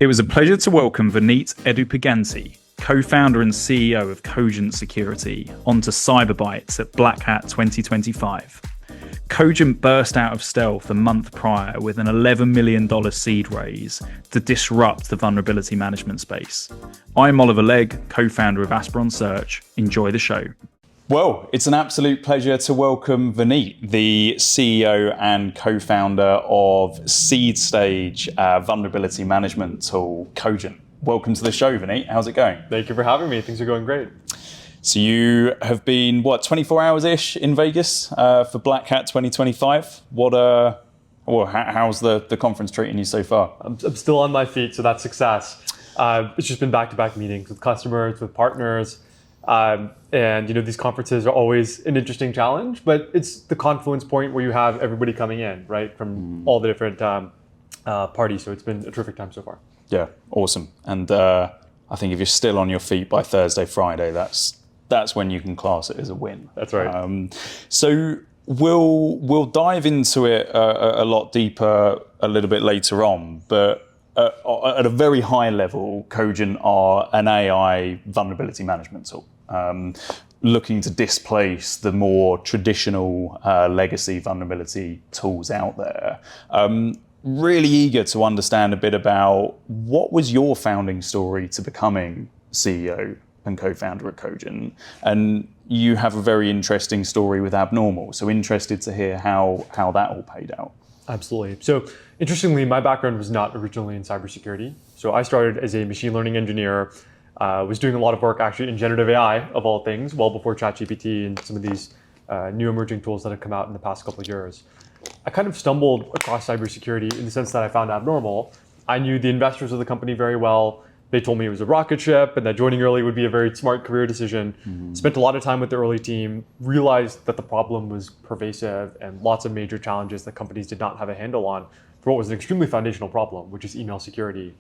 It was a pleasure to welcome Vineet Edupuganti, co-founder and CEO of Cogent Security, onto Cyberbytes at Black Hat 2025. Cogent burst out of stealth a month prior with an $11 million seed raise to disrupt the vulnerability management space. I'm Oliver Legg, co-founder of Asperon Search. Enjoy the show. Well, it's an absolute pleasure to welcome Vineet, the CEO and co-founder of seed stage vulnerability management tool, Cogent. Welcome to the show, Vineet. How's it going? Thank you for having me. Things are going great. So you have been, 24 hours-ish in Vegas for Black Hat 2025. How's the conference treating you so far? I'm still on my feet, so that's success. It's just been back-to-back meetings with customers, with partners. And these conferences are always an interesting challenge, but it's the confluence point where you have everybody coming in, right, from all the different parties. So it's been a terrific time so far. Yeah, awesome. And I think if you're still on your feet by Thursday, Friday, that's when you can class it as a win. That's right. So we'll dive into it a lot deeper a little bit later on, but at a very high level, Cogent are an AI vulnerability management tool, looking to displace the more traditional legacy vulnerability tools out there. Really eager to understand a bit about what was your founding story to becoming CEO and co-founder at Cogent. And you have a very interesting story with Abnormal, so interested to hear how that all paid out. Absolutely. So interestingly, my background was not originally in cybersecurity. So I started as a machine learning engineer, was doing a lot of work actually in generative AI, of all things, well before ChatGPT and some of these new emerging tools that have come out in the past couple of years. I kind of stumbled across cybersecurity in the sense that I found Abnormal. I knew the investors of the company very well. They told me it was a rocket ship and that joining early would be a very smart career decision. Spent a lot of time with the early team, realized that the problem was pervasive and lots of major challenges that companies did not have a handle on for what was an extremely foundational problem, which is email security.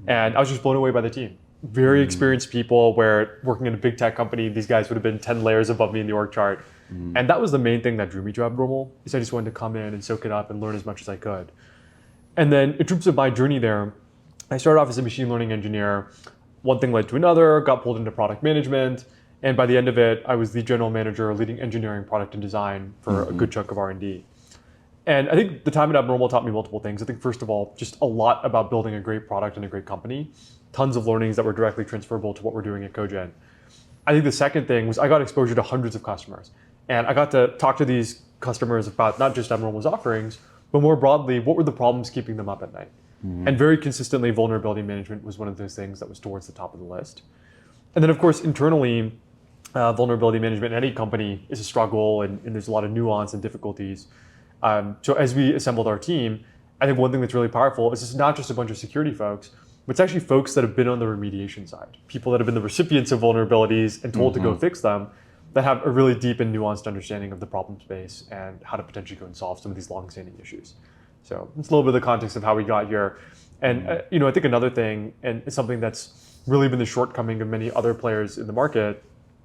And I was just blown away by the team. Very experienced people, where working in a big tech company, these guys would have been 10 layers above me in the org chart. And that was the main thing that drew me to Abnormal, is I just wanted to come in and soak it up and learn as much as I could. And then in terms of my journey there, I started off as a machine learning engineer. One thing led to another, got pulled into product management. And by the end of it, I was the general manager leading engineering, product, and design for a good chunk of R&D. And I think the time at Abnormal taught me multiple things. I think first of all, just a lot about building a great product and a great company. Tons of learnings that were directly transferable to what we're doing at Cogent. I think the second thing was I got exposure to hundreds of customers. And I got to talk to these customers about not just Abnormal's offerings, but more broadly, what were the problems keeping them up at night? And very consistently, vulnerability management was one of those things that was towards the top of the list. And then of course, internally, vulnerability management in any company is a struggle, and there's a lot of nuance and difficulties. So as we assembled our team, I think one thing that's really powerful is it's not just a bunch of security folks, but it's actually folks that have been on the remediation side, people that have been the recipients of vulnerabilities and told to go fix them, that have a really deep and nuanced understanding of the problem space and how to potentially go and solve some of these long-standing issues. So it's a little bit of the context of how we got here. And I think another thing, and it's something that's really been the shortcoming of many other players in the market,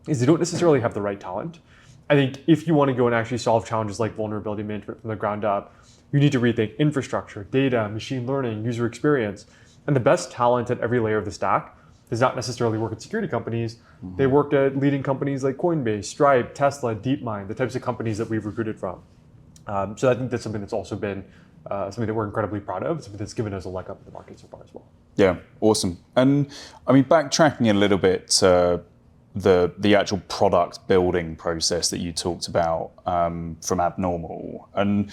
is they don't necessarily have the right talent. I think if you want to go and actually solve challenges like vulnerability management from the ground up, you need to rethink infrastructure, data, machine learning, user experience. And the best talent at every layer of the stack does not necessarily work at security companies. They work at leading companies like Coinbase, Stripe, Tesla, DeepMind, the types of companies that we've recruited from. So I think that's something that's also been something that we're incredibly proud of, something that's given us a leg up in the market so far as well. Yeah, awesome. And I mean, backtracking a little bit to the actual product building process that you talked about from Abnormal. And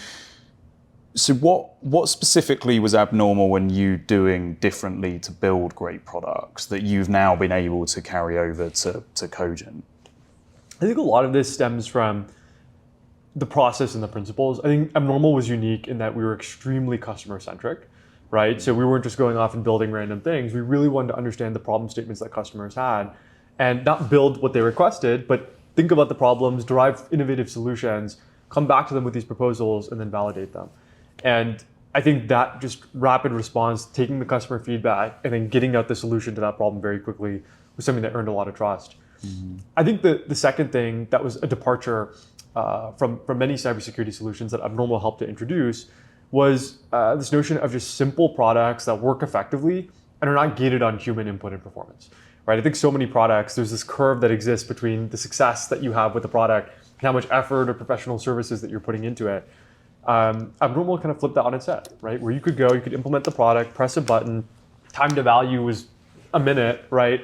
so what specifically was Abnormal when you doing differently to build great products that you've now been able to carry over to Cogent? I think a lot of this stems from the process and the principles. I think Abnormal was unique in that we were extremely customer-centric, right? So we weren't just going off and building random things. We really wanted to understand the problem statements that customers had and not build what they requested, but think about the problems, derive innovative solutions, come back to them with these proposals, and then validate them. And I think that just rapid response, taking the customer feedback and then getting out the solution to that problem very quickly was something that earned a lot of trust. I think the second thing that was a departure from many cybersecurity solutions that Abnormal helped to introduce was this notion of just simple products that work effectively and are not gated on human input and performance, right? I think so many products, there's this curve that exists between the success that you have with the product and how much effort or professional services that you're putting into it. Abnormal kind of flipped that on its head, right? Where you could implement the product, press a button, time to value was a minute, right?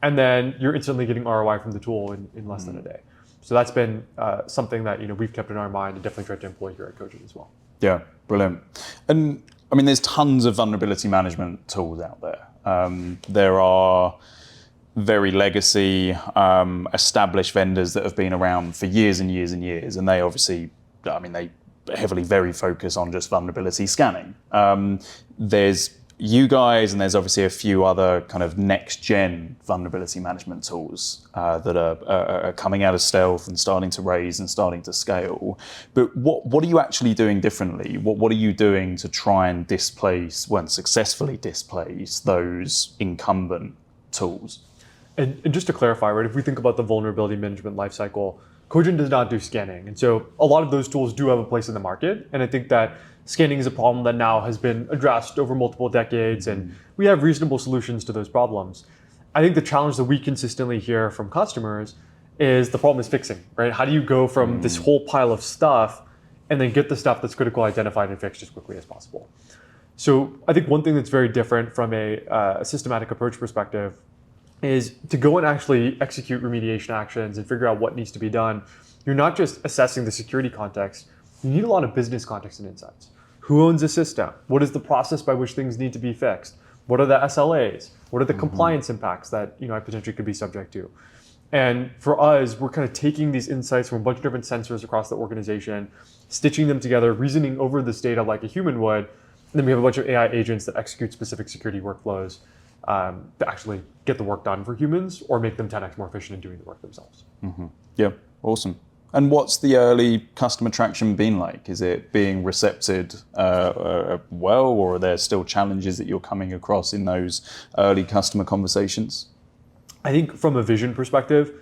And then you're instantly getting ROI from the tool in less than a day. So that's been something that we've kept in our mind and definitely tried to employ here at Cogent as well. Yeah, brilliant. And I mean, there's tons of vulnerability management tools out there. There are very legacy, established vendors that have been around for years and years and years, and they obviously, they heavily very focus on just vulnerability scanning. There's you guys, and there's obviously a few other kind of next-gen vulnerability management tools that are coming out of stealth and starting to raise and starting to scale. But what are you actually doing differently? What are you doing to try and successfully displace those incumbent tools? And just to clarify, right, if we think about the vulnerability management lifecycle, Cogent does not do scanning. And so a lot of those tools do have a place in the market. And I think that scanning is a problem that now has been addressed over multiple decades, and we have reasonable solutions to those problems. I think the challenge that we consistently hear from customers is the problem is fixing, right? How do you go from this whole pile of stuff and then get the stuff that's critical identified and fixed as quickly as possible? So I think one thing that's very different from a systematic approach perspective is to go and actually execute remediation actions and figure out what needs to be done. You're not just assessing the security context, you need a lot of business context and insights. Who owns the system? What is the process by which things need to be fixed? What are the SLAs? What are the compliance impacts that I potentially could be subject to? And for us, we're kind of taking these insights from a bunch of different sensors across the organization, stitching them together, reasoning over this data like a human would, and then we have a bunch of AI agents that execute specific security workflows to actually get the work done for humans or make them 10x more efficient in doing the work themselves. Yeah, awesome. And what's the early customer traction been like? Is it being recepted well, or are there still challenges that you're coming across in those early customer conversations? I think from a vision perspective,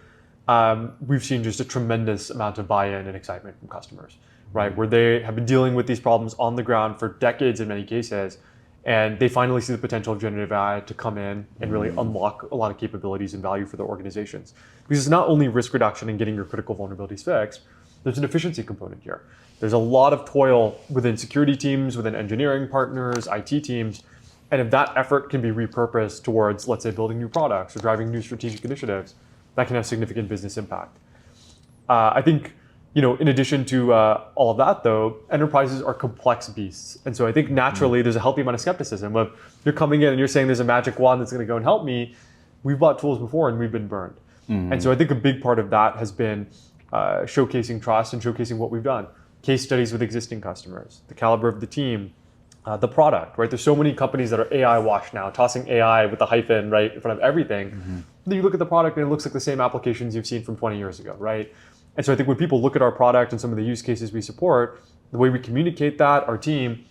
we've seen just a tremendous amount of buy-in and excitement from customers, right? Where they have been dealing with these problems on the ground for decades in many cases, and they finally see the potential of generative AI to come in and really unlock a lot of capabilities and value for their organizations. Because it's not only risk reduction and getting your critical vulnerabilities fixed, there's an efficiency component here. There's a lot of toil within security teams, within engineering partners, IT teams, and if that effort can be repurposed towards, let's say, building new products or driving new strategic initiatives, that can have significant business impact. I think, in addition to all of that, though, enterprises are complex beasts. And so I think naturally there's a healthy amount of skepticism. If you're coming in and you're saying there's a magic wand that's going to go and help me, we've bought tools before and we've been burned. And so I think a big part of that has been showcasing trust and showcasing what we've done. Case studies with existing customers, the caliber of the team, the product, right? There's so many companies that are AI washed now, tossing AI with the hyphen right in front of everything. Then you look at the product and it looks like the same applications you've seen from 20 years ago, right? And so I think when people look at our product and some of the use cases we support, the way we communicate that, our team,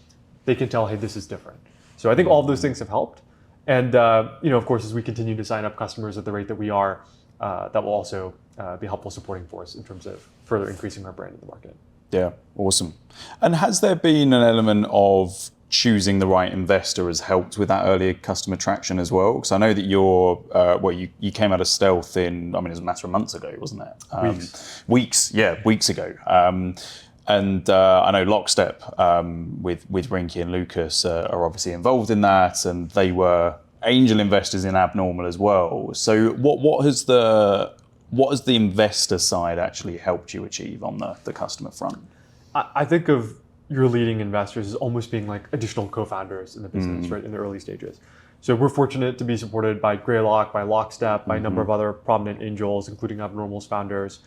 they can tell, hey, this is different. So I think all of those things have helped. And of course, as we continue to sign up customers at the rate that we are, that will also be helpful supporting force in terms of further increasing our brand in the market. Yeah, awesome. And has there been an element of choosing the right investor has helped with that earlier customer traction as well? Because I know that you came out of stealth it was a matter of months ago, wasn't it? Weeks ago. And I know Lockstep with Rinky and Lucas are obviously involved in that, and they were angel investors in Abnormal as well. So what has the investor side actually helped you achieve on the customer front? I think of your leading investors as almost being like additional co-founders in the business, right, in the early stages. So we're fortunate to be supported by Greylock, by Lockstep, by a number of other prominent angels, including Abnormal's founders.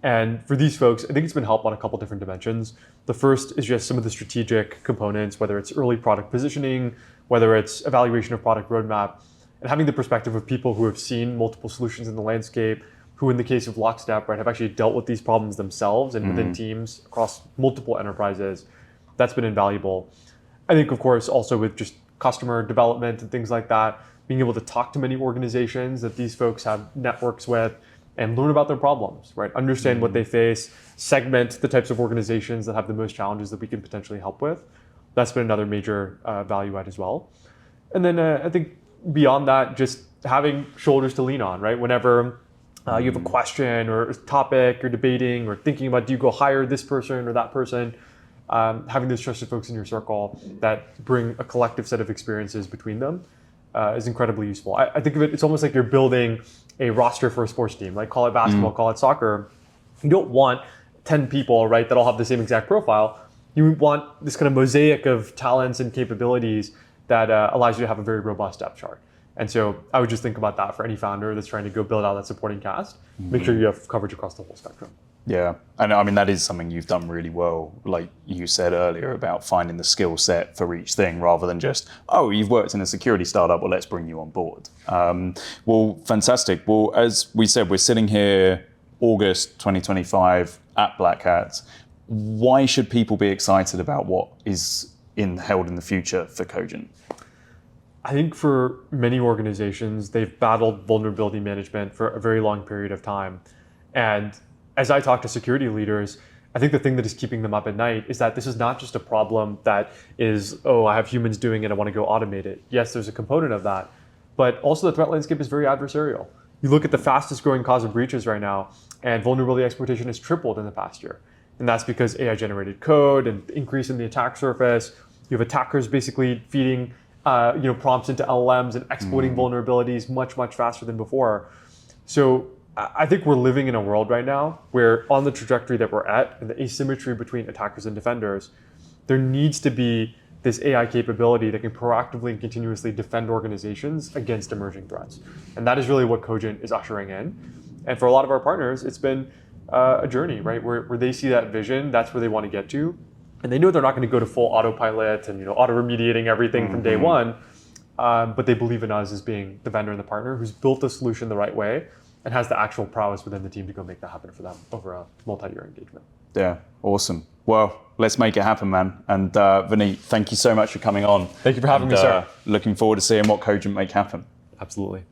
And for these folks, I think it's been helped on a couple different dimensions. The first is just some of the strategic components, whether it's early product positioning, whether it's evaluation of product roadmap, and having the perspective of people who have seen multiple solutions in the landscape, who in the case of Lockstep, right, have actually dealt with these problems themselves and within teams across multiple enterprises. That's been invaluable. I think, of course, also with just customer development and things like that, being able to talk to many organizations that these folks have networks with and learn about their problems, right? Understand what they face, segment the types of organizations that have the most challenges that we can potentially help with. That's been another major value add as well. And then I think beyond that, just having shoulders to lean on, right? Whenever you have a question or a topic you're debating or thinking about, do you go hire this person or that person? Having those trusted folks in your circle that bring a collective set of experiences between them is incredibly useful. I think of it, it's almost like you're building a roster for a sports team, like call it basketball, call it soccer. You don't want 10 people, right, that all have the same exact profile. You want this kind of mosaic of talents and capabilities that allows you to have a very robust depth chart. And so I would just think about that for any founder that's trying to go build out that supporting cast. Make sure you have coverage across the whole spectrum. Yeah, and I mean, that is something you've done really well, like you said earlier, about finding the skill set for each thing rather than just, oh, you've worked in a security startup, well, let's bring you on board. Well, fantastic. Well, as we said, we're sitting here August 2025 at Black Hat. Why should people be excited about what is held in the future for Cogent? I think for many organizations, they've battled vulnerability management for a very long period of time. And as I talk to security leaders, I think the thing that is keeping them up at night is that this is not just a problem that is, oh, I have humans doing it, I want to go automate it. Yes, there's a component of that, but also the threat landscape is very adversarial. You look at the fastest growing cause of breaches right now, and vulnerability exploitation has tripled in the past year. And that's because AI generated code and increase in the attack surface. You have attackers basically feeding prompts into LLMs and exploiting vulnerabilities much, much faster than before. So I think we're living in a world right now where on the trajectory that we're at and the asymmetry between attackers and defenders, there needs to be this AI capability that can proactively and continuously defend organizations against emerging threats. And that is really what Cogent is ushering in. And for a lot of our partners, it's been a journey, right? Where they see that vision, that's where they want to get to. And they know they're not going to go to full autopilot and auto-remediating everything from day one, but they believe in us as being the vendor and the partner who's built the solution the right way and has the actual prowess within the team to go make that happen for them over a multi-year engagement. Yeah, awesome. Well, let's make it happen, man. And Vineet, thank you so much for coming on. Thank you for having me, sir. Looking forward to seeing what Cogent make happen. Absolutely.